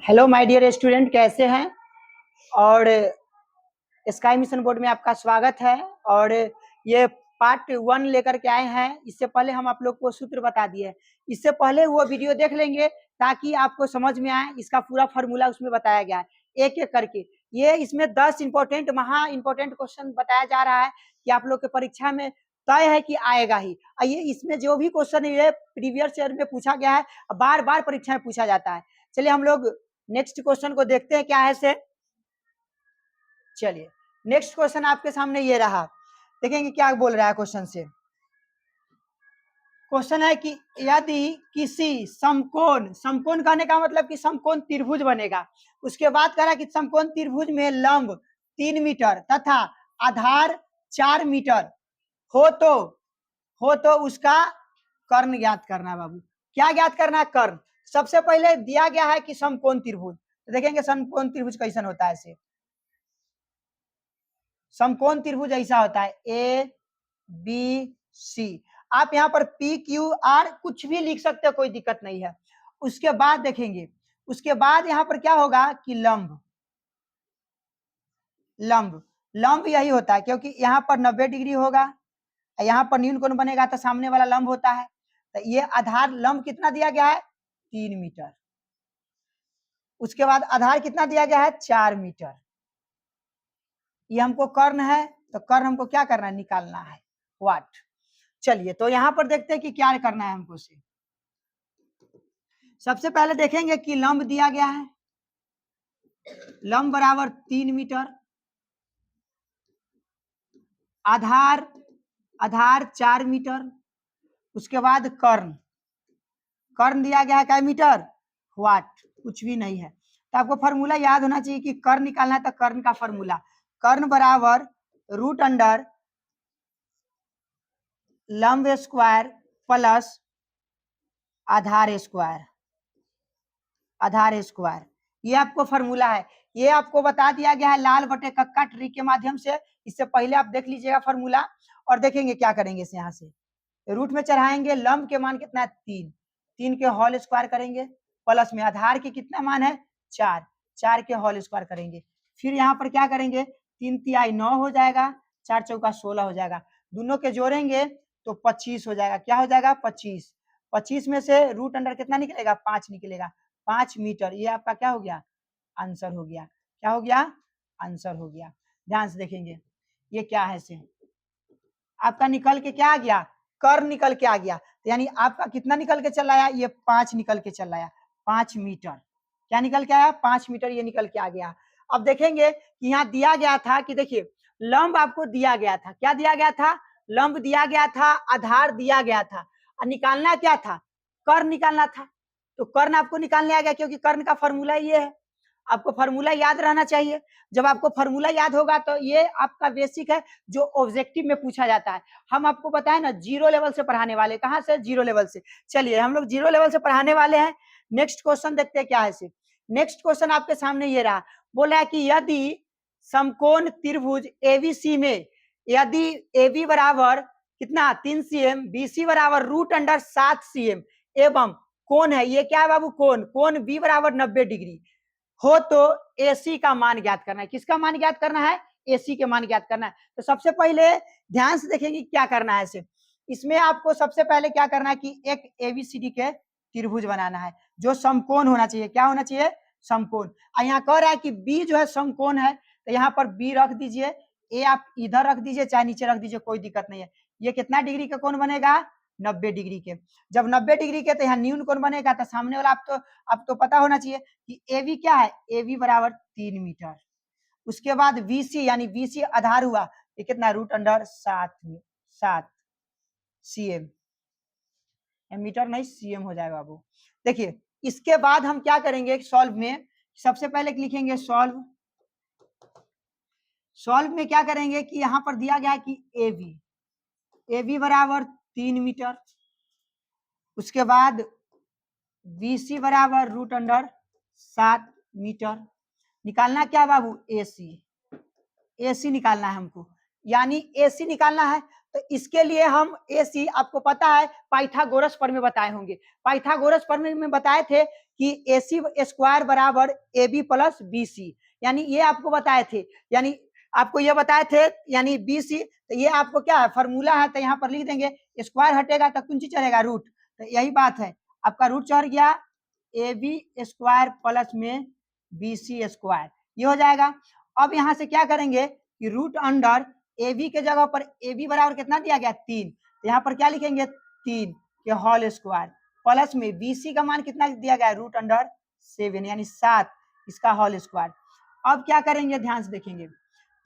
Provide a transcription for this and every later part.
Hello my dear student, कैसे हैं। और स्काई मिशन बोर्ड में आपका स्वागत है। और ये पार्ट 1 लेकर के आए हैं। इससे पहले हम आप लोग को सूत्र बता दिए। इससे पहले वो वीडियो देख लेंगे ताकि आपको समझ में आए। इसका पूरा फार्मूला उसमें बताया गया है एक एक करके। ये इसमें 10 इंपॉर्टेंट महा इंपॉर्टेंट क्वेश्चन बताया जा रहा है कि आप लोग के परीक्षा में तय है कि आएगा ही। ये इसमें जो भी क्वेश्चन है प्रीवियस ईयर में पूछा गया है, बार बार परीक्षा में पूछा जाता है। चलिए हम लोग नेक्स्ट क्वेश्चन को देखते हैं क्या है से। चलिए नेक्स्ट क्वेश्चन आपके सामने ये रहा, देखेंगे क्या बोल रहा है क्वेश्चन से। क्वेश्चन है कि यदि किसी समकोण, समकोण कहने का मतलब कि समकोण त्रिभुज बनेगा। उसके बाद कह रहा है कि समकोण त्रिभुज में लंब 3 मीटर तथा आधार 4 मीटर हो तो उसका कर्ण ज्ञात करना है। बाबू क्या ज्ञात करना है? कर्ण। सबसे पहले दिया गया है कि समकोण त्रिभुज, तो देखेंगे समकोण त्रिभुज कैसन होता है। ऐसे समकोण त्रिभुज ऐसा होता है ए बी सी। आप यहाँ पर पी क्यू आर कुछ भी लिख सकते हो, कोई दिक्कत नहीं है। उसके बाद देखेंगे, उसके बाद यहाँ पर क्या होगा कि लंब लंब लंब यही होता है, क्योंकि यहाँ पर 90 डिग्री होगा, यहाँ पर न्यून कोण बनेगा तो सामने वाला लंब होता है। तो ये आधार लंब कितना दिया गया है? 3 मीटर। उसके बाद आधार कितना दिया गया है? 4 मीटर। ये हमको कर्ण है, तो कर्ण हमको क्या करना है? निकालना है। वाट। चलिए तो यहां पर देखते हैं कि क्या करना है हमको से। सबसे पहले देखेंगे कि लंब दिया गया है, लंब बराबर 3 मीटर, आधार 4 मीटर। उसके बाद कर्ण दिया गया है क्या मीटर? वाट। कुछ भी नहीं है। तो आपको फार्मूला याद होना चाहिए कि कर्ण निकालना है, तो कर्ण का फार्मूला कर्ण बराबर रूट अंडर लंब स्क्वायर प्लस आधार स्क्वायर। ये आपको फार्मूला है। ये आपको बता दिया गया है लाल बटे कक्का ट्रिक के माध्यम से। इससे पहले आप देख लीजिएगा फार्मूला। और देखेंगे क्या करेंगे इसे, यहाँ से रूट में चढ़ाएंगे। लंब के मान कितना है? 3 के होल स्क्वायर करेंगे, प्लस में आधार के कितना मान है? 4 के होल स्क्वायर करेंगे। फिर यहाँ पर क्या करेंगे? 3 तिहाई 9 हो जाएगा, 4 चौका 16 हो जाएगा। दोनों के जोड़ेंगे तो 25 हो जाएगा। क्या हो जाएगा? 25 में से रूट अंडर कितना निकलेगा? 5 निकलेगा। 5 मीटर। ये आपका क्या हो गया? आंसर हो गया। क्या हो गया? आंसर हो गया। ध्यान से देखेंगे ये क्या है से, आपका निकल के क्या आ गया? कर्ण निकल के आ गया। तो यानी आपका कितना निकल के चला आया? ये 5 निकल के चला आया। 5 मीटर। क्या निकल के आया? 5 मीटर ये निकल के आ गया। अब देखेंगे कि यहाँ दिया गया था कि देखिए लंब आपको दिया गया था। क्या दिया गया था? लंब दिया गया था, आधार दिया गया था, और निकालना क्या था? कर्ण निकालना था। तो कर्ण आपको निकालने आ गया, क्योंकि कर्ण का फॉर्मूला ये है। आपको फॉर्मूला याद रहना चाहिए। जब आपको फॉर्मूला याद होगा तो ये आपका बेसिक है जो ऑब्जेक्टिव में पूछा जाता है। हम आपको बताएं ना, 0 लेवल से पढ़ाने वाले। कहाँ से? 0 लेवल से। चलिए हम लोग 0 लेवल से पढ़ाने वाले हैं। नेक्स्ट क्वेश्चन देखते हैं क्या है इसे। नेक्स्ट क्वेश्चन आपके सामने ये रहा, बोला है कि यदि समकोण त्रिभुज एबीसी में यदि AB बराबर कितना? 3 cm, BC बराबर रूट अंडर 7 cm एवं कोण है, ये क्या है बाबू? कोण B बराबर 90 डिग्री हो तो AC का मान ज्ञात करना है। किसका मान ज्ञात करना है? AC के मान ज्ञात करना है। तो सबसे पहले ध्यान से देखेंगे क्या करना है इसे। इसमें आपको सबसे पहले क्या करना है कि एक ABCD के त्रिभुज बनाना है जो समकोण होना चाहिए। क्या होना चाहिए? समकोण। यहाँ कह रहा है कि B जो है समकोण है, तो यहाँ पर B रख दीजिए, A आप इधर रख दीजिए चाहे नीचे रख दीजिए, कोई दिक्कत नहीं है। ये कितना डिग्री का कोण बनेगा? 90 डिग्री के। जब 90 डिग्री के तो यहाँ न्यून कोण बनेगा, तो सामने वाला आपको पता होना चाहिए कि AB क्या है? AB बराबर 3 मीटर। उसके बाद BC यानी BC आधार हुआ, ये कितना? Root under 7 cm। मीटर नहीं cm हो जाएगा बाबू। देखिए इसके बाद हम क्या करेंगे सॉल्व में, सबसे पहले लिखेंगे सॉल्व में क्या करेंगे कि यहाँ पर दिया गया है कि AB बराबर 3 मीटर। उसके बाद BC बराबर रूट अंडर 7 मीटर। निकालना क्या बाबू? AC निकालना है हमको, यानी AC निकालना है। तो इसके लिए हम AC आपको पता है पाइथागोरस प्रमेय बताए होंगे। पाइथागोरस प्रमेय में बताए थे कि AC स्क्वायर बराबर AB प्लस BC, यानी ये आपको बताए थे, यानी आपको ये बताए थे, यानी BC, तो ये आपको क्या है फॉर्मूला है, तो यहाँ पर लिख देंगे, स्क्वायर हटेगा तो कौन चीज चलेगा, रूट, तो यही बात है, आपका रूट चढ़ गया AB स्क्वायर प्लस में BC स्क्वायर, ये हो जाएगा। अब यहाँ से क्या करेंगे कि रूट अंडर AB के जगह पर AB बराबर कितना दिया गया 3, तो यहाँ पर क्या लिखेंगे 3 के होल स्क्वायर प्लस में BC का मान कितना दिया गया रूट अंडर 7 यानी 7 इसका होल स्क्वायर। अब क्या करेंगे ध्यान से देखेंगे,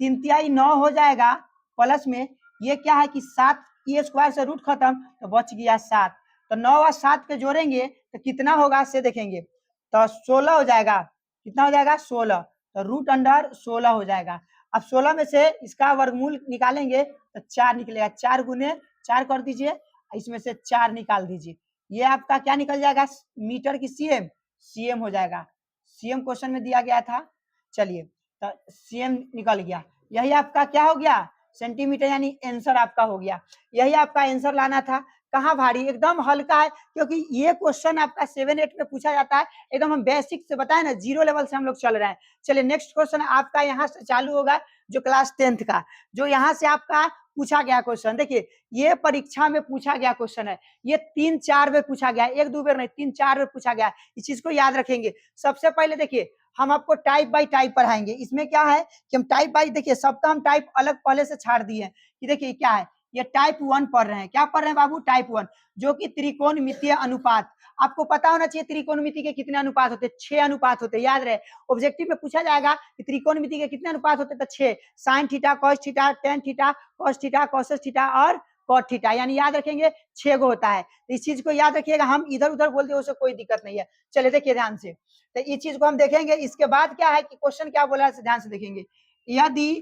3 तिहाई 9 हो जाएगा प्लस में ये क्या है कि 7, ये स्क्वायर से रूट खत्म तो बच गया 7, तो 9 और 7 के जोड़ेंगे तो कितना होगा से देखेंगे, तो 16 हो जाएगा, कितना हो जाएगा 16, तो रूट अंडर 16 हो जाएगा। अब 16 में से इसका वर्गमूल निकालेंगे तो 4 निकलेगा, 4 गुने 4 कर दीजिए, इसमें से 4 निकाल दीजिए, ये आपका क्या निकल जाएगा मीटर की सीएम हो जाएगा, सीएम क्वेश्चन में दिया गया था। चलिए तो सीएम निकल गया, यही आपका क्या हो गया सेंटीमीटर, यानी आंसर आपका हो गया। यही आपका आंसर लाना था। कहाँ भारी, एकदम हल्का है, क्योंकि ये क्वेश्चन आपका 7-8 में पूछा जाता है, एकदम हम बेसिक से बताए ना, 0 लेवल से हम लोग चल रहे हैं। चलिए नेक्स्ट क्वेश्चन आपका यहाँ से चालू होगा, जो क्लास 10th का, जो यहाँ से आपका पूछा गया क्वेश्चन। देखिए ये परीक्षा में पूछा गया क्वेश्चन है, ये 3-4 में पूछा गया, 1-2 बार नहीं 3-4 में पूछा गया, इस चीज को याद रखेंगे। सबसे पहले देखिए हम आपको टाइप बाय टाइप पढ़ाएंगे। इसमें क्या है कि हम टाइप बाय, देखिए सबका हम टाइप अलग पहले से छाड़ दिए हैं कि देखिए क्या है, ये टाइप 1 पढ़ रहे हैं। क्या पढ़ रहे हैं बाबू, टाइप 1, जो कि त्रिकोणमितीय अनुपात। आपको पता होना चाहिए त्रिकोणमिति के कितने अनुपात होते हैं, 6 अनुपात होते हैं, याद रहे। ऑब्जेक्टिव में पूछा जाएगा कि त्रिकोणमिति के कितने अनुपात होते हैं, तो 6, sine theta, cos theta, tan theta, cos theta, cosec theta और कॉट थीटा, यानी याद रखेंगे 6 गो होता है। तो इस चीज को याद रखिएगा, हम इधर उधर बोलते हैं उससे कोई दिक्कत नहीं है। चलिए देखिए ध्यान से, तो इस चीज को हम देखेंगे। इसके बाद क्या है कि क्वेश्चन क्या बोला है ध्यान से देखेंगे, यदि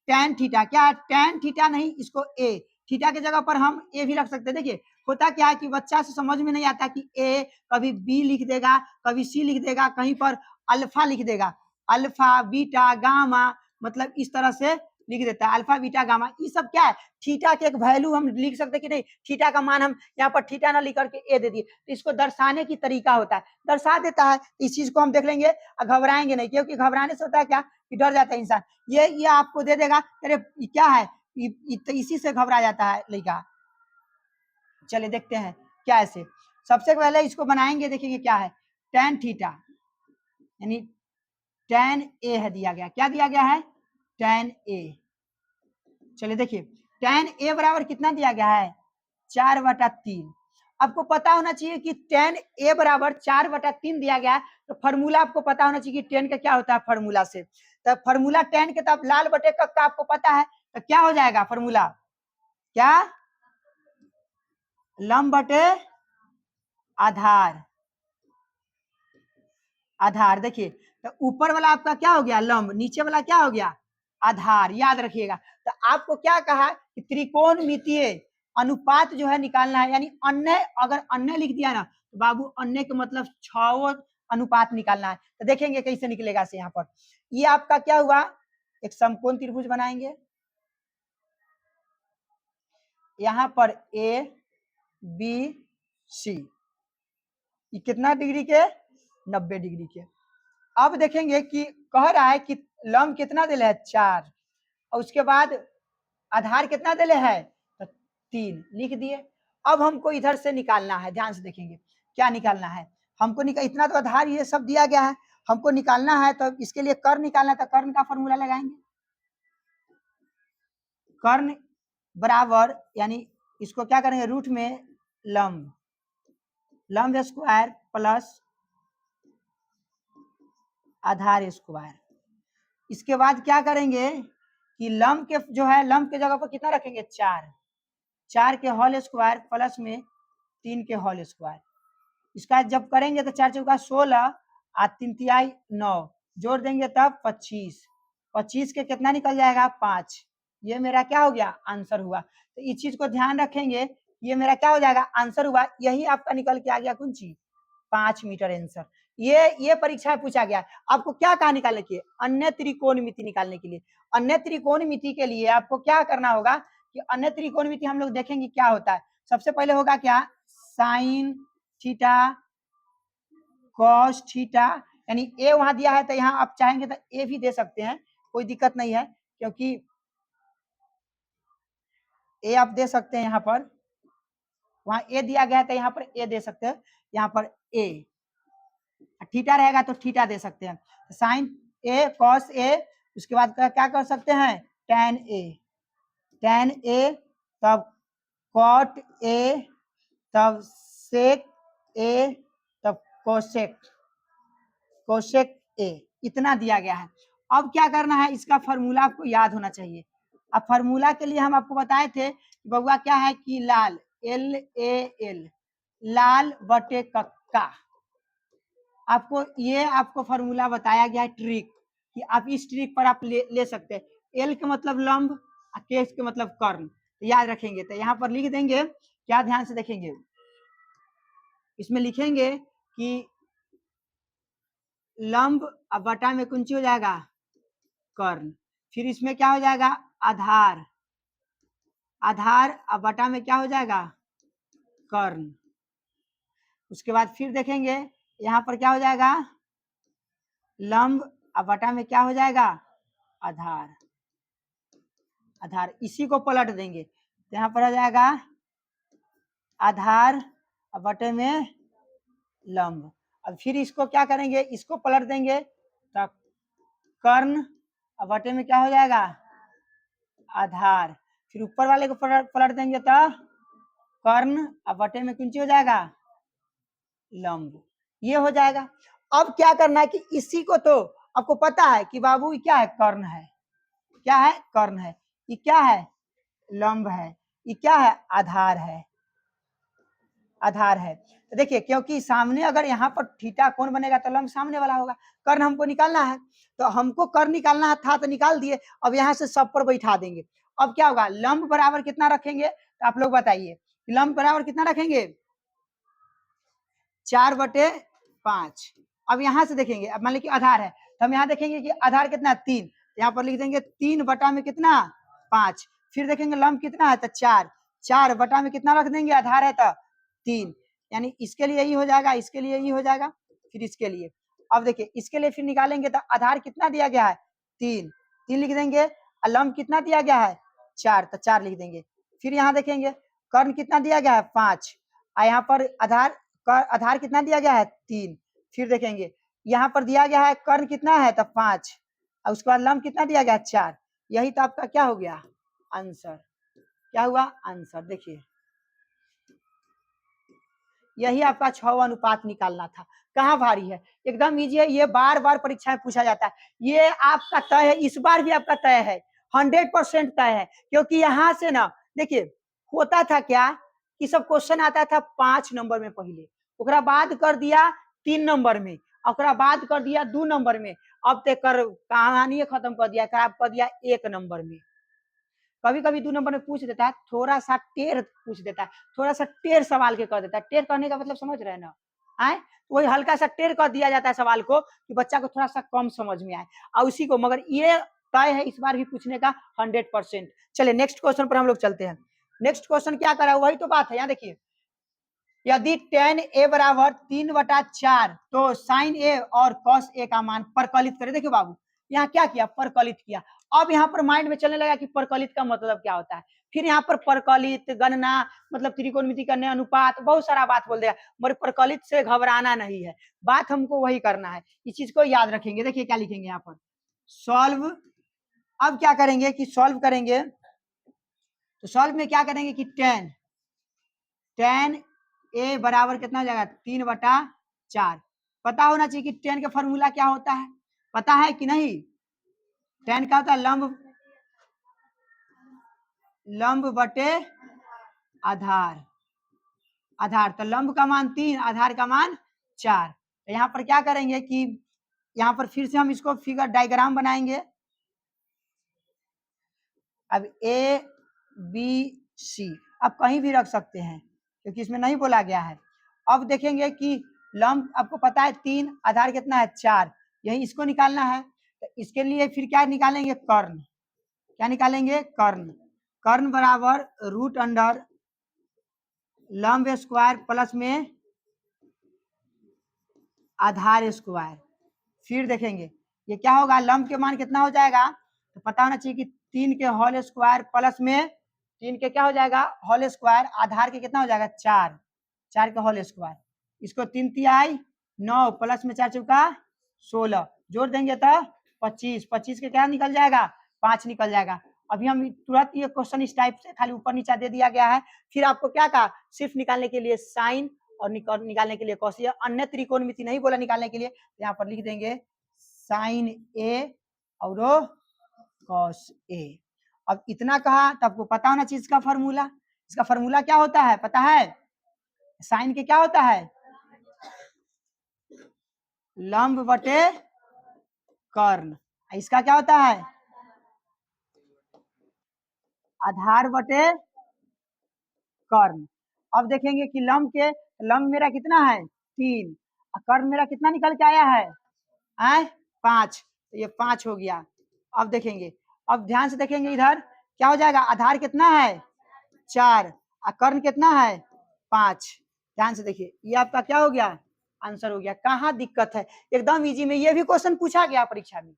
टेन थीटा, क्या टेन थीटा नहीं, इसको ए, थीटा के जगह पर हम ए भी रख सकते हैं। देखिए होता क्या है कि बच्चा से समझ में नहीं आता कि ए, कभी बी लिख देगा, कभी सी लिख देगा, कहीं पर अल्फा लिख देगा, अल्फा बीटा गामा, मतलब इस तरह से लिख देता है, अल्फा बीटा गामा, ये सब क्या है थीटा के एक वैल्यू हम लिख सकते कि नहीं, थीटा का मान हम यहाँ पर थीटा ना लिख करके ए दे दिए, तो इसको दर्शाने की तरीका होता है, दर्शा देता है। इस चीज को हम देख लेंगे, घबराएंगे नहीं, क्योंकि घबराने से होता है क्या कि डर जाता है इंसान। ये आपको दे देगा, अरे क्या है, इसी से घबरा जाता है लड़का। चलिए देखते हैं क्या ऐसे, सबसे पहले इसको बनाएंगे, देखिए क्या है टेन थीटा, यानी टेन ए है दिया गया, क्या दिया गया है टेन ए। चलिए देखिए टेन ए बराबर कितना दिया गया है 4/3। आपको पता होना चाहिए कि टेन ए बराबर 4/3 दिया गया है, तो फॉर्मूला आपको पता होना चाहिए कि टेन का क्या होता है फॉर्मूला से, तो फॉर्मूला टेन के तब लाल बटे का आपको पता है, तो क्या हो जाएगा फॉर्मूला, क्या लंब बटे आधार, आधार। देखिए तो ऊपर वाला आपका क्या हो गया लंब, नीचे वाला क्या हो गया आधार, याद रखिएगा। तो आपको क्या कहा कि त्रिकोणमितीय अनुपात जो है निकालना है, यानी अन्य, अगर अन्य लिख दिया ना तो बाबू अन्य के मतलब 6 अनुपात निकालना है। तो देखेंगे कैसे निकलेगा से यहाँ पर, ये आपका क्या हुआ, एक समकोण त्रिभुज बनाएंगे, यहाँ पर ए बी सी, ये कितना डिग्री के 90 डिग्री के। अब देखेंगे कि कह रहा है कि लंब कितना दिले है 4, और उसके बाद आधार कितना दिले है तो 3 लिख दिए। अब हमको इधर से निकालना है, ध्यान से देखेंगे क्या निकालना है हमको, इतना तो आधार ये सब दिया गया है, हमको निकालना है, तो इसके लिए कर्ण निकालना है, तो कर्ण का फॉर्मूला लगाएंगे, कर्ण बराबर, यानी इसको क्या करेंगे रूट में लंब, लंब स्क्वायर प्लस आधार स्क्वायर। इसके बाद क्या करेंगे कि लंब के जो है, लंब के जगह पर कितना रखेंगे 4, 4 के होल स्क्वायर प्लस में 3 के होल स्क्वायर। इसका जब करेंगे तो 4 चौका 16 और 3 तिहाई 9, जोड़ देंगे तब 25, 25 के कितना निकल जाएगा 5, ये मेरा क्या हो गया आंसर हुआ। तो इस चीज को ध्यान रखेंगे, ये मेरा क्या हो जाएगा आंसर हुआ, यही आपका निकल के आ गया कौन चीज 5 मीटर आंसर। ये परीक्षा में पूछा गया। आपको क्या कहा निकालने के लिए, अन्य त्रिकोणमिति निकालने के लिए। अन्य त्रिकोणमिति के लिए आपको क्या करना होगा कि अन्य त्रिकोणमिति हम लोग देखेंगे क्या होता है। सबसे पहले होगा क्या, साइन थीटा कॉस थीटा, यानी ए वहां दिया है तो यहाँ आप चाहेंगे तो ए भी दे सकते हैं, कोई दिक्कत नहीं है, क्योंकि ए आप दे सकते हैं यहाँ पर, वहां ए दिया गया है तो यहाँ पर ए दे सकते हैं, यहाँ पर ए, थीटा रहेगा तो थीटा दे सकते हैं, साइन ए कॉस ए, उसके बाद क्या कर सकते हैं, tan ए, तब कॉट ए, तब सेक ए, तब कोसेक ए, इतना दिया गया है। अब क्या करना है, इसका फॉर्मूला आपको याद होना चाहिए। अब फॉर्मूला के लिए हम आपको बताए थे कि बउआ क्या है कि लाल, LAL, लाल बटे कक्का, आपको फॉर्मूला बताया गया है, ट्रिक, कि आप इस ट्रिक पर आप ले सकते हैं। एल के मतलब लंब, के के मतलब कर्ण, तो याद रखेंगे। तो यहाँ पर लिख देंगे क्या, ध्यान से देखेंगे, इसमें लिखेंगे कि लंब अब बटा में कुंची हो जाएगा कर्ण, फिर इसमें क्या हो जाएगा आधार, अब बटा में क्या हो जाएगा कर्ण, उसके बाद फिर देखेंगे यहाँ पर क्या हो जाएगा लंब, अब बटा में क्या हो जाएगा आधार, इसी को पलट देंगे तो यहाँ पर आ जाएगा आधार अब बटे में लंब। अब फिर इसको क्या करेंगे, इसको पलट देंगे तो कर्ण अब बटे में क्या हो जाएगा आधार, फिर ऊपर वाले को पलट देंगे तो कर्ण अब बटे में कुंची हो जाएगा लंब, ये हो जाएगा। अब क्या करना है कि इसी को तो आपको पता है कि बाबू क्या है कर्ण है, क्या है कर्ण है, ये क्या है लंब है, ये क्या है आधार है। तो देखिए क्योंकि सामने अगर यहाँ पर थीटा कोण बनेगा तो लंब सामने वाला होगा, कर्ण हमको निकालना है, तो हमको कर्ण निकालना था तो निकाल दिए, अब यहाँ से सब पर बैठा देंगे। अब क्या होगा, लंब बराबर कितना रखेंगे, तो आप लोग बताइए लंब बराबर कितना रखेंगे 4/5। अब यहाँ से देखेंगे, अब मान लीजिए आधार है तो हम यहाँ देखेंगे कि आधार कितना 3, यहाँ पर लिख देंगे 3 बटा में कितना 5, फिर देखेंगे लंब कितना है तो 4 बटा में कितना रख देंगे आधार है तो 3, यानी इसके लिए यही हो जाएगा, इसके लिए यही हो जाएगा, फिर इसके लिए। अब देखिए इसके लिए फिर निकालेंगे तो आधार कितना दिया गया है 3 लिख देंगे, और लंब कितना दिया गया है 4 तो 4 लिख देंगे। फिर यहाँ देखेंगे कर्ण कितना दिया गया है 5, और यहाँ पर आधार कितना दिया गया है 3, फिर देखेंगे यहाँ पर दिया गया है कर्ण कितना है तो 5, और उसके बाद लंब कितना दिया गया 4, यही तो आपका क्या हो गया आंसर, क्या हुआ आंसर। देखिए यही आपका 6 अनुपात निकालना था, कहाँ भारी है, एकदम इजी है, ये बार बार परीक्षा में पूछा जाता है, ये आपका तय है, इस बार भी आपका तय है, 100% तय है, क्योंकि यहाँ से ना देखिए होता था क्या कि सब क्वेश्चन आता था 5 नंबर में पहले, ओकरा बाद कर दिया 3 नंबर में, ओकरा बाद कर दिया 2 नंबर में, अब तक कर कहानी खत्म कर दिया, खराब कर दिया 1 नंबर में। कभी कभी 2 नंबर में पूछ देता है, थोड़ा सा टेढ़ पूछ देता है, थोड़ा सा टेढ़ सवाल के कर देता है, टेढ़ करने का मतलब समझ रहे हैं ना, आए वही हल्का सा टेढ़ कर दिया जाता है सवाल को कि बच्चा को थोड़ा सा कम समझ में आए, और उसी को, मगर ये तय है इस बार भी पूछने का 100%। चलिए नेक्स्ट क्वेश्चन पर हम लोग चलते हैं। नेक्स्ट क्वेश्चन क्या करा, वही तो बात है, यहाँ देखिए यदि tan a बराबर 3/4 तो sin a और cos a का मान परकलित करें। देखिए बाबू यहाँ क्या किया, परकलित किया। अब यहाँ पर माइंड में चलने लगा कि परकलित का मतलब क्या होता है, फिर यहाँ पर परकलित गणना मतलब त्रिकोणमिति करने अनुपात बहुत सारा बात बोल दिया, मगर परकलित से घबराना नहीं है, बात हमको वही करना है, इस चीज को याद रखेंगे। देखिए क्या लिखेंगे यहाँ पर सॉल्व। अब क्या करेंगे कि सॉल्व करेंगे, तो सॉल्व में क्या करेंगे कि tan a बराबर कितना हो जाएगा 3/4। पता होना चाहिए कि tan का फॉर्मूला क्या होता है, पता है कि नहीं, tan का होता है लंब बटे आधार, तो लंब का मान 3, आधार का मान 4। तो यहाँ पर क्या करेंगे कि यहाँ पर फिर से हम इसको फिगर डायग्राम बनाएंगे। अब A B C आप कहीं भी रख सकते हैं क्योंकि इसमें नहीं बोला गया है। अब देखेंगे कि लंब आपको पता है 3, आधार कितना है 4, यही इसको निकालना है, तो इसके लिए फिर क्या निकालेंगे कर्ण, क्या निकालेंगे कर्ण। कर्ण बराबर रूट अंडर लंब स्क्वायर प्लस में आधार स्क्वायर। फिर देखेंगे ये क्या होगा, लंब के मान कितना हो जाएगा, तो पता होना चाहिए कि 3 के होल स्क्वायर प्लस में 3 के क्या हो जाएगा होल स्क्वायर, आधार के कितना हो जाएगा 4, 4 के होल स्क्वायर। इसको 3 तिहाई 9 प्लस में 4 चौका 16, जोड़ देंगे तो 25, 25 के क्या निकल जाएगा 5 निकल जाएगा। अभी हम तुरंत ये क्वेश्चन इस टाइप से खाली ऊपर नीचा दे दिया गया है। फिर आपको क्या कहा, सिर्फ निकालने के लिए साइन और निकालने के लिए कॉस, अन्य त्रिकोणमिति नहीं बोला निकालने के लिए। यहाँ पर लिख देंगे साइन ए और कॉस ए। अब इतना कहा तो आपको पता होना चाहिए इसका फॉर्मूला। इसका फॉर्मूला क्या होता है पता है, साइन के क्या होता है लंब बटे कर्ण, इसका क्या होता है आधार बटे कर्ण। अब देखेंगे कि लंब मेरा कितना है 3, कर्ण मेरा कितना निकल के आया है 5, तो ये 5 हो गया। अब देखेंगे, अब ध्यान से देखेंगे इधर क्या हो जाएगा, आधार कितना है 4 और कर्ण कितना है 5। ध्यान से देखिए ये आपका क्या हो गया आंसर हो गया। कहाँ दिक्कत है, एकदम इजी में। ये भी क्वेश्चन पूछा गया परीक्षा में,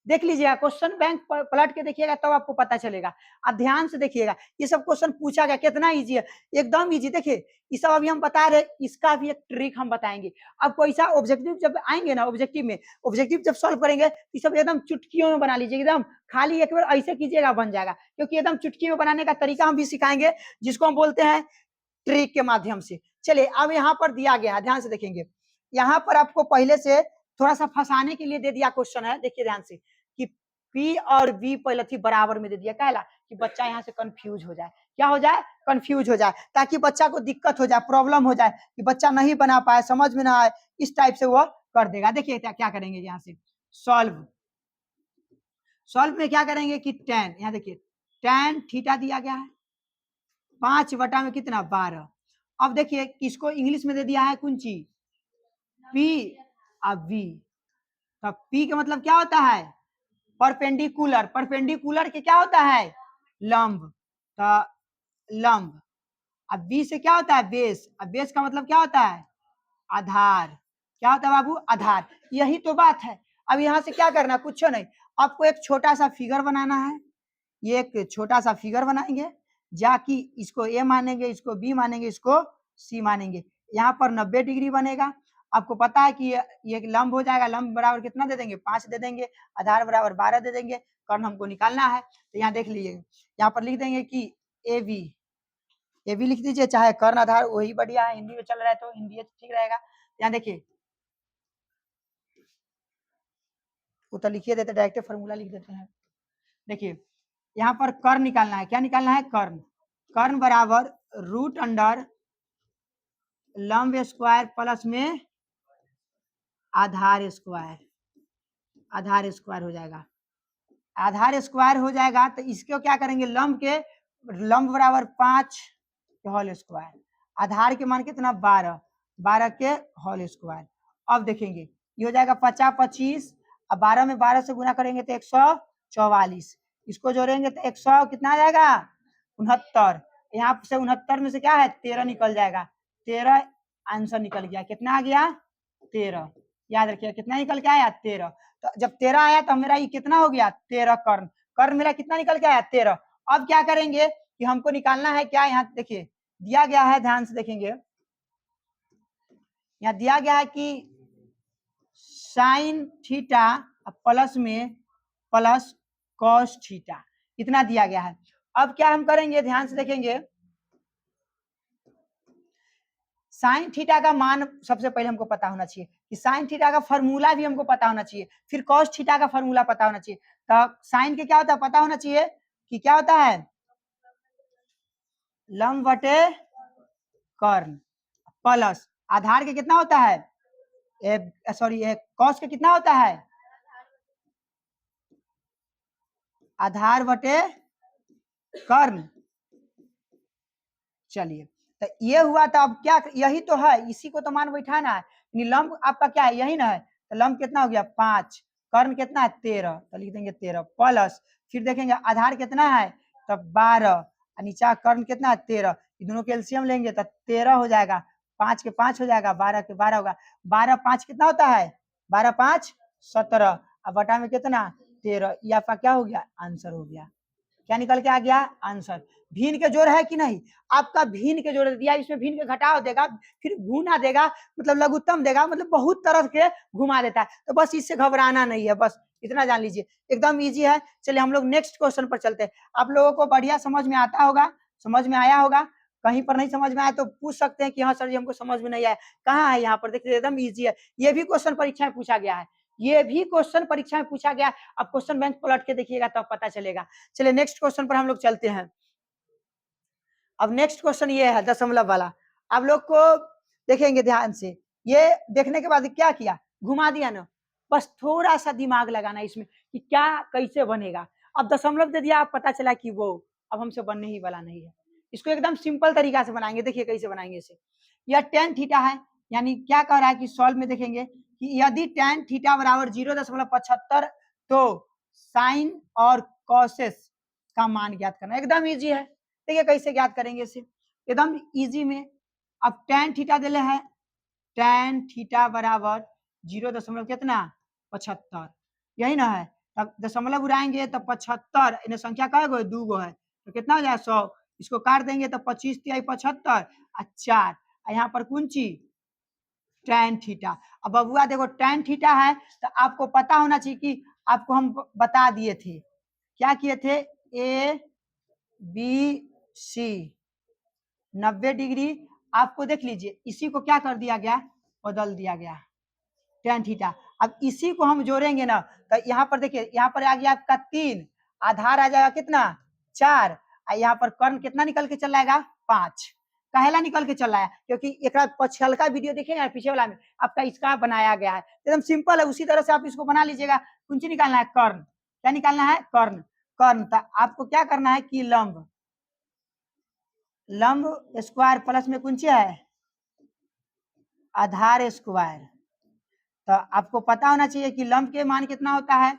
देख लीजिएगा क्वेश्चन बैंक पलट के देखिएगा तब तो आपको पता चलेगा। आप ध्यान से देखिएगा ये सब क्वेश्चन पूछा गया, कितना इजी है, एकदम इजी। देखिए ये सब अभी हम बता रहे, इसका भी एक ट्रिक हम बताएंगे आपको। ऐसा ऑब्जेक्टिव जब आएंगे ना, ऑब्जेक्टिव जब सॉल्व करेंगे ये सब एकदम चुटकियों में बना लीजिए, एकदम खाली एक बार ऐसे कीजिएगा बन जाएगा। क्योंकि एकदम चुटकी में बनाने का तरीका हम भी सिखाएंगे, जिसको हम बोलते हैं ट्रिक के माध्यम से। चलिए अब यहाँ पर दिया गया है, ध्यान से देखेंगे। यहाँ पर आपको पहले से थोड़ा सा फंसाने के लिए दे दिया क्वेश्चन है, देखिए ध्यान से कि P और V पहले थी बराबर में दे दिया, कहला कि बच्चा यहाँ से कंफ्यूज हो जाए, क्या हो जाए कंफ्यूज हो जाए, ताकि बच्चा को दिक्कत हो जाए, प्रॉब्लम हो जाए कि बच्चा नहीं बना पाए, समझ में ना आए, इस टाइप से वो कर देगा। देखिए क्या करेंगे यहाँ से सॉल्व में क्या करेंगे कि tan, यहाँ देखिए tan थीटा दिया गया है 5 बटा में कितना 12। अब देखिए किसको इंग्लिश में दे दिया है कुंची P और V। तब P का मतलब क्या होता है परपेंडिकुलर, परपेंडिकुलर के क्या होता है लंब, तो लंब। अब B से क्या होता है बेस, अब बेस का मतलब क्या होता है आधार, क्या होता है बाबू आधार। यही तो बात है। अब यहाँ से क्या करना, कुछ नहीं, आपको एक छोटा सा फिगर बनाना है। ये एक छोटा सा फिगर बनाएंगे, जाकि इसको ए मानेंगे, इसको बी मानेंगे, इसको सी मानेंगे। यहाँ पर 90 डिग्री बनेगा। आपको पता है कि ये लंब हो जाएगा, लंब बराबर कितना दे देंगे 5 दे देंगे, आधार बराबर 12 दे देंगे, कर्ण हमको निकालना है। तो यहाँ देख लीजिए, यहाँ पर लिख देंगे कि ए बी लिख दीजिए, चाहे कर्ण आधार वही बढ़िया है, हिंदी में चल रहा है तो हिंदी ठीक रहेगा। यहाँ देखिए वो तो लिखिए देते, डायरेक्ट फॉर्मूला लिख देते हैं। देखिए यहाँ पर कर्ण निकालना है, क्या निकालना है कर्ण, कर्ण बराबर रूट अंडर लंब स्क्वायर प्लस में आधार स्क्वायर, आधार स्क्वायर हो जाएगा, आधार स्क्वायर हो जाएगा। तो इसको क्या करेंगे लंब बराबर 5 के होल स्क्वायर, आधार के मान कितना 12, 12 के होल स्क्वायर। अब देखेंगे ये हो जाएगा 50 25, अब 12 में 12 से गुना करेंगे तो 144, इसको जोड़ेंगे तो 100 कितना आ जाएगा 69। यहाँ से 69 में से क्या है 13 निकल जाएगा, 13 आंसर निकल गया, कितना आ गया 13। याद रखिए कितना निकल के आया 13। तो जब 13 आया तो मेरा ये कितना हो गया 13 कर्ण, कर्ण मेरा कितना निकल के आया 13। अब क्या करेंगे कि हमको निकालना है क्या, यहाँ देखिए दिया गया है, ध्यान से देखेंगे यहाँ दिया गया है कि साइन थीटा प्लस में प्लस कॉस थीटा, इतना दिया गया है। अब क्या हम करेंगे ध्यान से देखेंगे, साइन थीटा का मान सबसे पहले हमको पता होना चाहिए कि साइन थीटा का फॉर्मूला भी हमको पता होना चाहिए, फिर कॉस थीटा का फॉर्मूला पता होना चाहिए। तो साइन के क्या होता है पता होना चाहिए कि क्या होता है लंब बटे कर्ण, प्लस आधार के कितना होता है सॉरी कॉस के कितना होता है आधार बटे कर्ण। चलिए तो ये हुआ, तो अब क्या यही तो है, इसी को तो मान बैठाना है। लंब आपका क्या है यही ना है, तो लंब कितना हो गया 5, कर्ण कितना है 13, तो लिख देंगे 13 प्लस, फिर देखेंगे आधार कितना है तो 12, और नीचा कर्ण कितना 13, ये दोनों के एलसीएम लेंगे तो 13 हो जाएगा, 5 के 5 हो जाएगा, 12 के 12 होगा, 12 5 कितना होता है, 12 5 17, अब बटा में कितना 13, ये आपका क्या हो गया, आंसर हो गया। क्या निकल के आ गया, आंसर। भिन्न के जोड़ है कि नहीं, आपका भिन्न के जोड़ दिया, इसमें भिन्न के घटाव देगा, फिर गुना देगा, मतलब लघुत्तम देगा, मतलब बहुत तरह के घुमा देता है, तो बस इससे घबराना नहीं है, बस इतना जान लीजिए, एकदम इजी है। चलिए हम लोग नेक्स्ट क्वेश्चन पर चलते हैं। आप लोगों को बढ़िया समझ में आता होगा, समझ में आया होगा, कहीं पर नहीं समझ में आया तो पूछ सकते हैं कि हाँ सर जी हमको समझ में नहीं आया, कहाँ है, यहाँ पर देखिए एकदम ईजी है, ये भी क्वेश्चन परीक्षा में पूछा गया है, ये भी क्वेश्चन परीक्षा में पूछा गया। अब क्वेश्चन बैंक पलट के देखिएगा तब पता चलेगा। चलिए नेक्स्ट क्वेश्चन पर हम लोग चलते हैं। अब नेक्स्ट क्वेश्चन ये है दशमलव वाला, आप लोग को देखेंगे ध्यान से, ये देखने के बाद क्या किया, घुमा दिया ना, बस थोड़ा सा दिमाग लगाना इसमें कि क्या कैसे बनेगा। अब दशमलव दे दिया, आप पता चला कि वो अब हमसे बनने ही वाला नहीं है, इसको एकदम सिंपल तरीका से बनाएंगे। देखिए कैसे बनाएंगे इसे, यह टेन थीटा है, यानी क्या कह रहा है कि सॉल्व में देखेंगे कि यदि टेन थीटा बराबर 0.75 तो साइन और कॉसेस का मान ज्ञात करना, एकदम इजी है। देखिए कैसे ज्ञात करेंगे इसे, एकदम इजी में। अब टेन थीटा दिले है, टेन थीटा बराबर 0 कितना 75, यही ना है, तब दशमलव उड़ाएंगे तो 75, इन्हें संख्या कहे गो 2 गो है तो कितना हो जाए 100, इसको काट देंगे तो 25 तिहाई 75 और 4, यहाँ पर कुंची टेन थीटा। अब बबुआ देखो टेन थीटा है तो आपको पता होना चाहिए कि आपको हम बता दिए थे, क्या किए थे, ए बी सी 90 डिग्री, आपको देख लीजिए इसी को क्या कर दिया गया, बदल दिया गया टेन थीटा। अब इसी को हम जोड़ेंगे ना तो यहाँ पर देखिए, यहाँ पर आ गया आपका 3, आधार आ जाएगा कितना 4, और यहाँ पर कर्ण कितना निकल के चल आएगा 5, कहेला निकल के चल रहा है क्योंकि एक पछल वीडियो देखेगा पीछे वाला में आपका इसका बनाया गया है, एकदम सिंपल है, उसी तरह से आप इसको बना लीजिएगा। कुंची निकालना है कर्ण, क्या निकालना है कर्ण, कर्ण तो आपको क्या करना है कि लंब, लंब स्क्वायर प्लस में कुंची है आधार स्क्वायर, तो आपको पता होना चाहिए कि लंब के मान कितना होता है,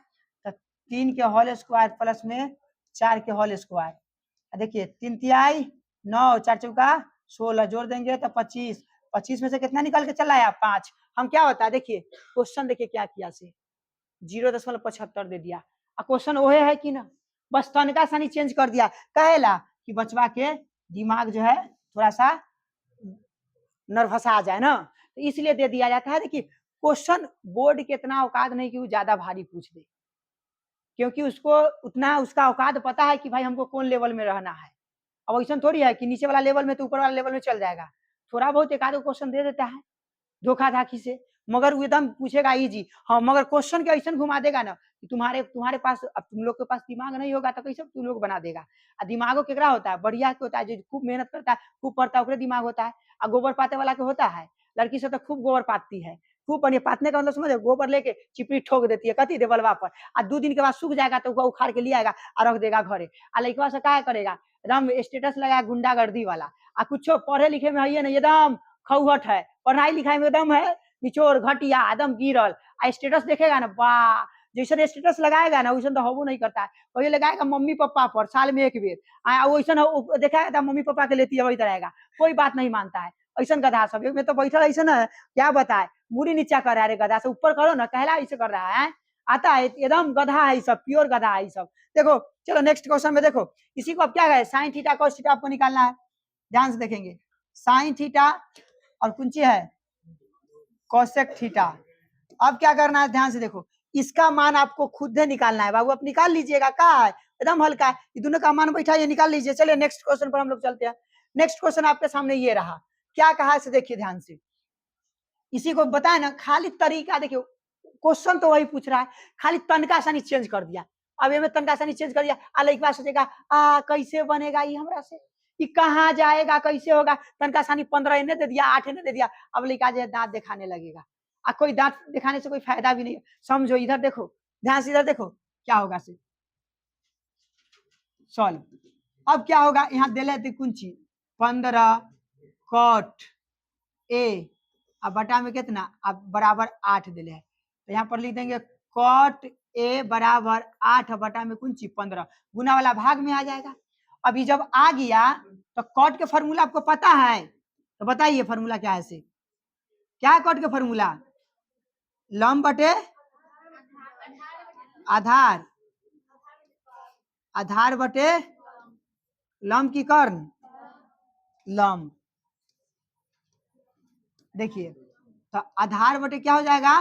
तो 3 के होल स्क्वायर प्लस में 4 के होल स्क्वायर। देखिए 3 तिहाई 9, 4 चौका 16, जोड़ देंगे तो 25, 25 में से कितना निकल के चला है 5, हम क्या होता है देखिए क्वेश्चन देखिए क्या किया से 0.75 दे दिया, क्वेश्चन वो है कि ना, बस तनका सानी चेंज कर दिया, कहेला कि बचवा के दिमाग जो है थोड़ा सा नर्वस आ जाए ना, तो इसलिए दे दिया जाता है। देखिए क्वेश्चन बोर्ड के इतना औकात नहीं कि वो ज्यादा भारी पूछ दे, क्योंकि उसको उतना उसका औकात पता है कि भाई हमको कौन लेवल में रहना है। अब ऐसा थोड़ी है कि नीचे वाला लेवल में तो ऊपर वाला लेवल में चल जाएगा, थोड़ा बहुत एक आध क्वेश्चन दे देता है धोखा धाखी से, मगर वो एकदम पूछेगा इजी, हाँ मगर क्वेश्चन के ऐसा घुमा देगा ना कि तुम्हारे तुम्हारे पास, अब तुम लोग के पास दिमाग नहीं होगा तो कैसे तुम लोग बना देगा। और दिमागो केकरा होता है, बढ़िया के होता है, जो खूब मेहनत करता है, खूब पढ़ता है, ओकरे दिमाग होता है। और गोबर पाते वाला के होता है, लड़की से तो खूब गोबर पाती है, खूब पानी पातने का मतलब समझे, गोबर लेके चिपड़ी ठोक देती है कथी देवलवा पर, और 2 दिन के बाद सूख जाएगा तो उखाड़ के ले आएगा और रख देगा घरे, आ लड़कवा से क्या करेगा, एकदम स्टेटस लगाया गुंडागर्दी वाला, आ कुछ पढ़े लिखे में है नहीं, एकदम खौहट है, पढ़ाई लिखाई में एकदम है निचोर घटिया एकदम गिरल, आ स्टेटस देखेगा ना वाह, जैसे स्टेटस लगाएगा ना वैसे तो होबो नहीं करता है, वही लगाएगा मम्मी पापा पर साल में एक बेर, वैसा देखाएगा मम्मी पापा के लेती है वही रहेगा, कोई बात नहीं मानता है। ऐसा गधा सब में तो बैठा ऐसा है, क्या बताए मुड़ी नीचा कर रहा है, गधा से ऊपर करो ना कहला ऐसे कर रहा है, आता है एकदम गधा है सब, प्योर गधा है सब। देखो चलो नेक्स्ट क्वेश्चन में देखो, इसी को अब क्या है साइन थीटा कॉस थीटा आपको निकालना है, ध्यान से देखेंगे साइन थीटा और कुंची है कोसेक थीटा। अब क्या करना है ध्यान से देखो, इसका मान आपको खुद ही निकालना है बाबू, आप निकाल लीजिएगा, क्या है एकदम हल्का है, ये दोनों का मान बैठा ये निकाल लीजिए। चलिए नेक्स्ट क्वेश्चन पर हम लोग चलते हैं। नेक्स्ट क्वेश्चन आपके सामने ये रहा, क्या कहा है देखिए ध्यान से, इसी को बताए ना, खाली तरीका देखियो, क्वेश्चन तो वही पूछ रहा है, खाली तनका सानी चेंज कर दिया। अब ये में तनका सानी चेंज कर दिया, लड़का सोचेगा कैसे बनेगा ये हमरा से, कि कहाँ जाएगा कैसे होगा, तनका सानी 15 इन्हें दे दिया 8 इन्हें दे दिया, अब लड़का जो है दांत दिखाने लगेगा, कोई दांत दिखाने से कोई फायदा भी नहीं है। समझो इधर देखो, ध्यान से इधर देखो क्या होगा से सॉल्व। अब क्या होगा, यहाँ दे लेते कुंची 15 कॉट ए, अब बटा में कितना, अब बराबर 8 दिले है, तो यहाँ पर लिख देंगे कॉट ए बराबर 8 बटा में कुंची 15, गुना वाला भाग में आ जाएगा। अभी जब आ गया तो कॉट के फॉर्मूला आपको पता है, तो बताइए फॉर्मूला क्या है इसे, क्या है कॉट का फॉर्मूला? लंब बटे आधार, आधार बटे लंब की कर्ण, लंब। देखिए तो आधार बटे क्या हो जाएगा,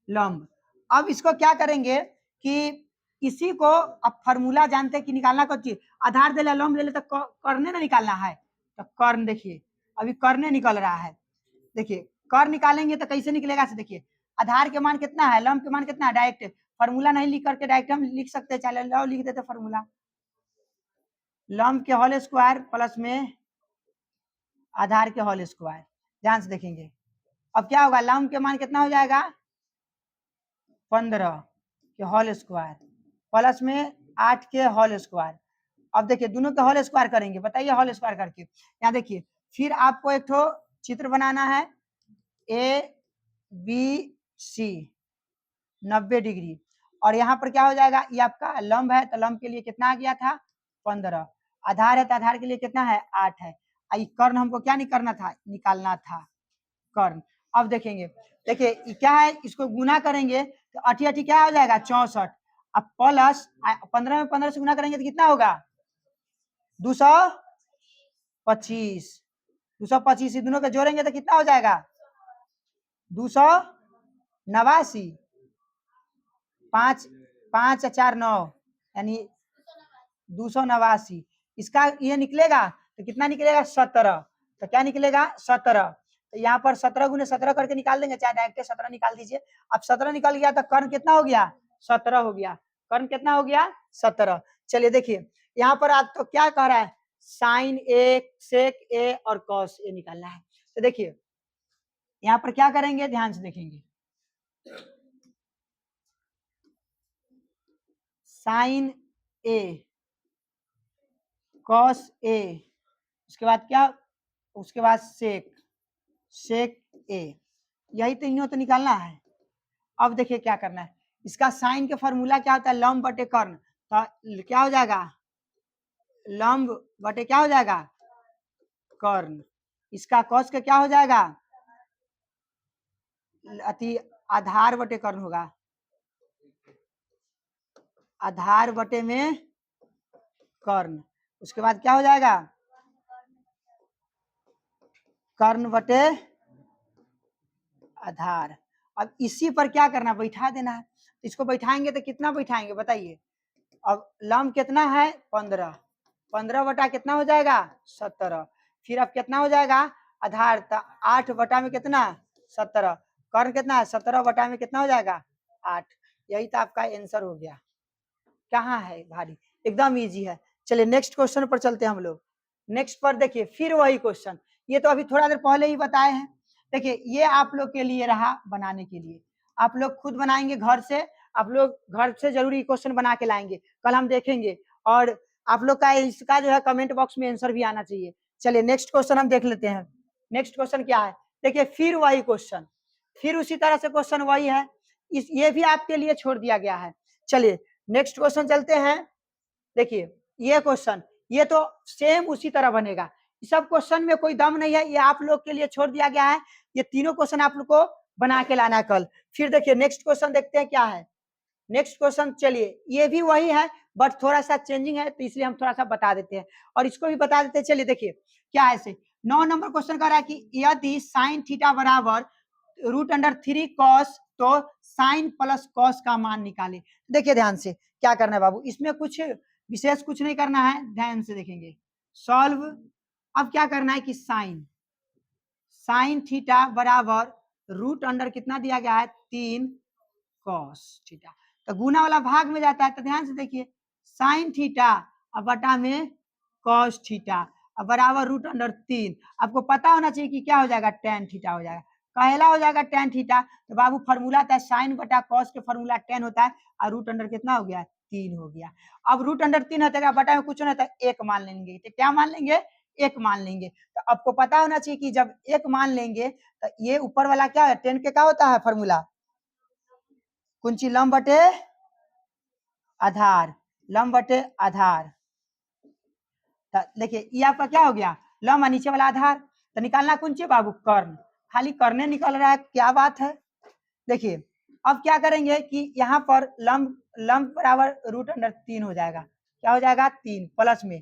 लंब। अब इसको क्या करेंगे कि इसी को अब फॉर्मूला जानते हैं कि निकालना कौन चीज, आधार दे लंब दे तो कर्ण ना निकालना है, तो कर्ण देखिए अभी कर्ण निकल रहा है। देखिए कर्ण निकालेंगे तो कैसे निकलेगा से देखिए, आधार के मान कितना है, लंब के मान कितना है, डायरेक्ट फॉर्मूला नहीं लिख करके डायरेक्ट हम लिख सकते हैं, चले लो लिख देते फॉर्मूला, लंब के होल स्क्वायर प्लस में आधार के होल स्क्वायर। ध्यान से देखेंगे अब क्या होगा, लंब के मान कितना हो जाएगा 15 के होल स्क्वायर प्लस में 8 के होल स्क्वायर। अब देखिए दोनों के होल स्क्वायर करेंगे, बताइए होल स्क्वायर करके, यहाँ देखिए फिर आपको एक ठो चित्र बनाना है, ए बी सी 90 डिग्री, और यहाँ पर क्या हो जाएगा, ये आपका लंब है तो लंब के लिए कितना आ गया था 15, आधार है तो आधार के लिए कितना है 8 है, कर्ण हमको क्या नहीं करना था, निकालना था कर्ण। अब देखेंगे देखिए ये क्या है, इसको गुना करेंगे तो 80 क्या हो जाएगा 64, अब प्लस 15 में 15 से गुना करेंगे तो कितना होगा 225, 225 दोनों के जोड़ेंगे तो कितना हो जाएगा 289, 5 5 4 9 यानी 289, इसका ये निकलेगा तो कितना निकलेगा 17, तो क्या निकलेगा 17, तो यहाँ पर 17 गुने 17 करके निकाल देंगे, चाहे डायरेक्ट 17 निकाल दीजिए। अब 17 निकल गया तो कर्ण कितना हो गया 17 हो गया, कर्ण कितना हो गया 17। चलिए देखिए यहाँ पर आप तो क्या कह रहा है, साइन ए सेक ए और कॉस ए निकालना है, तो देखिए यहाँ पर क्या करेंगे, ध्यान से देखेंगे, साइन ए कॉस ए, उसके बाद क्या, उसके बाद सेक, सेक ए, यही तीनों तो निकालना है। अब देखिए क्या करना है, इसका साइन के फॉर्मूला क्या होता है, लंब बटे कर्ण, तो क्या हो जाएगा लंब बटे क्या हो जाएगा कर्ण, इसका कॉस का क्या हो जाएगा अति आधार बटे कर्ण होगा, आधार बटे में कर्ण, उसके बाद क्या हो जाएगा कर्ण बटे आधार। अब इसी पर क्या करना, बैठा देना है, इसको बैठाएंगे तो कितना बैठाएंगे बताइए, अब लंब कितना है 15, 15 बटा कितना हो जाएगा 17, फिर अब कितना हो जाएगा आधार, तो 8 बटा में कितना 17, कर्ण कितना है 17 बटा में कितना हो जाएगा 8, यही तो आपका आंसर हो गया। कहाँ है भारी, एकदम इजी है। चलिए नेक्स्ट क्वेश्चन पर चलते हैं हम लोग। नेक्स्ट पर देखिए फिर वही क्वेश्चन, ये तो अभी थोड़ा देर पहले ही बताए हैं। देखिए ये आप लोग के लिए रहा बनाने के लिए, आप लोग खुद बनाएंगे घर से, आप लोग घर से जरूरी क्वेश्चन बना के लाएंगे, कल हम देखेंगे, और आप लोग का इसका जो है कमेंट बॉक्स में आंसर भी आना चाहिए। चलिए नेक्स्ट क्वेश्चन हम देख लेते हैं। नेक्स्ट क्वेश्चन क्या है, देखिए फिर वही क्वेश्चन, फिर उसी तरह से क्वेश्चन वही है, इस ये भी आपके लिए छोड़ दिया गया है। चलिए नेक्स्ट क्वेश्चन चलते हैं। देखिए ये क्वेश्चन, ये तो सेम उसी तरह बनेगा, सब क्वेश्चन में कोई दम नहीं है, ये आप लोग के लिए छोड़ दिया गया है, ये तीनों क्वेश्चन आप लोग को बना के लाना है कल। फिर देखिए नेक्स्ट क्वेश्चन देखते हैं क्या है। नेक्स्ट क्वेश्चन चलिए ये भी वही है बट थोड़ा सा चेंजिंग है, तो इसलिए हम थोड़ा सा बता देते हैं और इसको भी बता देते हैं। चलिए देखिए क्या है, ऐसे 9 नंबर क्वेश्चन कर रहा है कि यदि साइन थीटा बराबर √3 कॉस तो साइन प्लस कॉस का मान निकाले। देखिए ध्यान से क्या करना है बाबू, इसमें कुछ विशेष कुछ नहीं करना है, ध्यान से देखेंगे सॉल्व। अब क्या करना है कि साइन, साइन थीटा बराबर √, कितना दिया गया है 3 कॉस थीटा, तो गुना वाला भाग में जाता है, तो ध्यान से देखिए साइन थीटा और बटा में कॉस थीटा और बराबर √3, आपको पता होना चाहिए कि क्या हो जाएगा टेन थीटा हो जाएगा, पहला हो जाएगा टेन थीटा, तो बाबू फॉर्मूला था साइन बटा कॉस के फॉर्मूला 10 होता है और √, कितना हो गया 3 हो गया। अब √3 होता है बटा में कुछ नहीं होता है, 1 मान लेंगे, तो क्या मान लेंगे 1 मान लेंगे, तो आपको पता होना चाहिए कि जब 1 मान लेंगे तो ये ऊपर वाला क्या है 10 के क्या होता है फॉर्मूला, कुंची लंब बटे आधार, लंब बटे आधार, देखिए ये आपका क्या हो गया, लंब नीचे वाला आधार। तो निकालना कौन चे बाबू, कर्ण। खाली कर्णे निकल रहा है, क्या बात है। देखिए अब क्या करेंगे कि यहाँ पर लंब लंब बराबर √3 हो जाएगा। क्या हो जाएगा, 3 प्लस में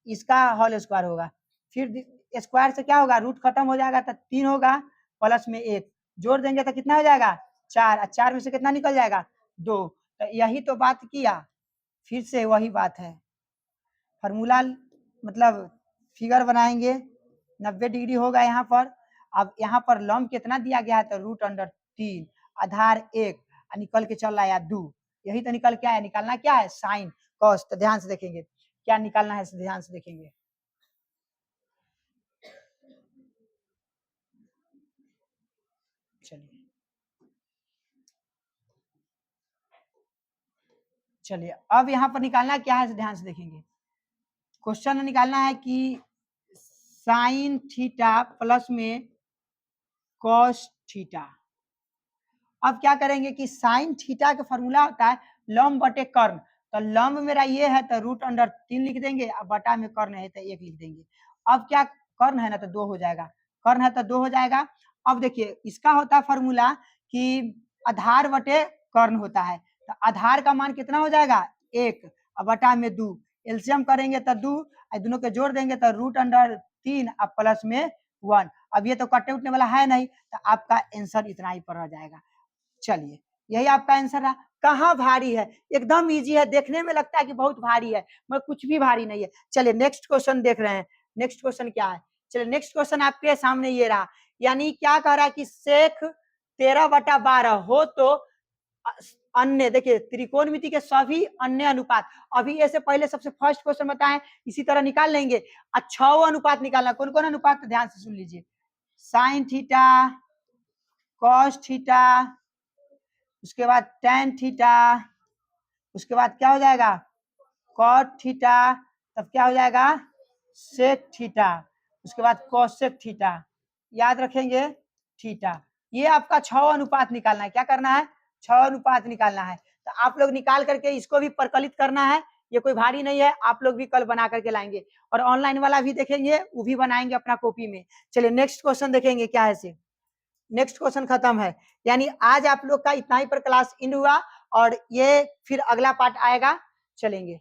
इसका होल स्क्वायर होगा, फिर स्क्वायर से क्या होगा, रूट खत्म हो जाएगा तो 3 होगा, प्लस में 1 जोड़ देंगे तो कितना हो जाएगा, 4। और 4 में से कितना निकल जाएगा, 2। तो यही तो बात किया, फिर से वही बात है। फार्मूला मतलब फिगर बनाएंगे, 90 डिग्री होगा यहाँ पर। अब यहाँ पर लंब कितना दिया गया है, तो √3, आधार 1, निकल के चल रहा है 2। यही तो निकल के आया। निकालना क्या है, साइन कॉस। तो ध्यान से देखेंगे क्या निकालना है, ध्यान से देखेंगे। चलिए चलिए अब यहाँ पर निकालना क्या है, ध्यान से देखेंगे। क्वेश्चन निकालना है कि साइन थीटा प्लस में कॉस थीटा। अब क्या करेंगे कि साइन थीटा का फॉर्मूला होता है लंब बटे कर्ण। तो लंब मेरा ये है तो √3 लिख देंगे, अब बटा में कर्ण है तो 1 लिख देंगे। अब क्या, कर्ण है ना तो 2 हो जाएगा, कर्ण है तो 2 हो जाएगा। अब देखिए इसका होता है फॉर्मूला कि आधार बटे कर्ण होता है। तो आधार का मान कितना हो जाएगा, 1, अब बटा में 2, एलसीएम करेंगे तो 2, दोनों के जोड़ देंगे तो √3 अब प्लस में 1। अब ये तो कटने उठने वाला है नहीं, तो आपका आंसर इतना ही पर रह जाएगा। चलिए यही आपका आंसर रहा। कहाँ भारी है, एकदम इजी है, देखने में लगता है कि बहुत भारी है, मगर कुछ भी भारी नहीं है। चलिए नेक्स्ट क्वेश्चन देख रहे हैं। नेक्स्ट क्वेश्चन क्या है, चलिए नेक्स्ट क्वेश्चन आपके सामने ये रहा। यानी क्या कह रहा है कि सेक 13/12 हो तो अन्य, देखिए त्रिकोणमिति के सभी अन्य अनुपात। अभी ऐसे पहले सबसे फर्स्ट क्वेश्चन बताएं, इसी तरह निकाल लेंगे। 6 अनुपात निकालना, कौन कौन अनुपात, ध्यान से सुन लीजिए। साइन थीटा, कॉस थीटा, उसके बाद tan थीटा, उसके बाद क्या हो जाएगा, cot थीटा, तब क्या हो जाएगा, sec थीटा, उसके बाद cosec थीटा, याद रखेंगे थीटा। ये आपका 6 अनुपात निकालना है। क्या करना है, 6 अनुपात निकालना है। तो आप लोग निकाल करके इसको भी प्रकलित करना है, ये कोई भारी नहीं है, आप लोग भी कल बना करके लाएंगे। और ऑनलाइन वाला भी देखेंगे, वो भी बनाएंगे अपना कॉपी में। चलिए नेक्स्ट क्वेश्चन देखेंगे क्या है। से नेक्स्ट क्वेश्चन खत्म है। यानी आज आप लोग का इतना ही पर क्लास एंड हुआ, और ये फिर अगला पार्ट आएगा, चलेंगे।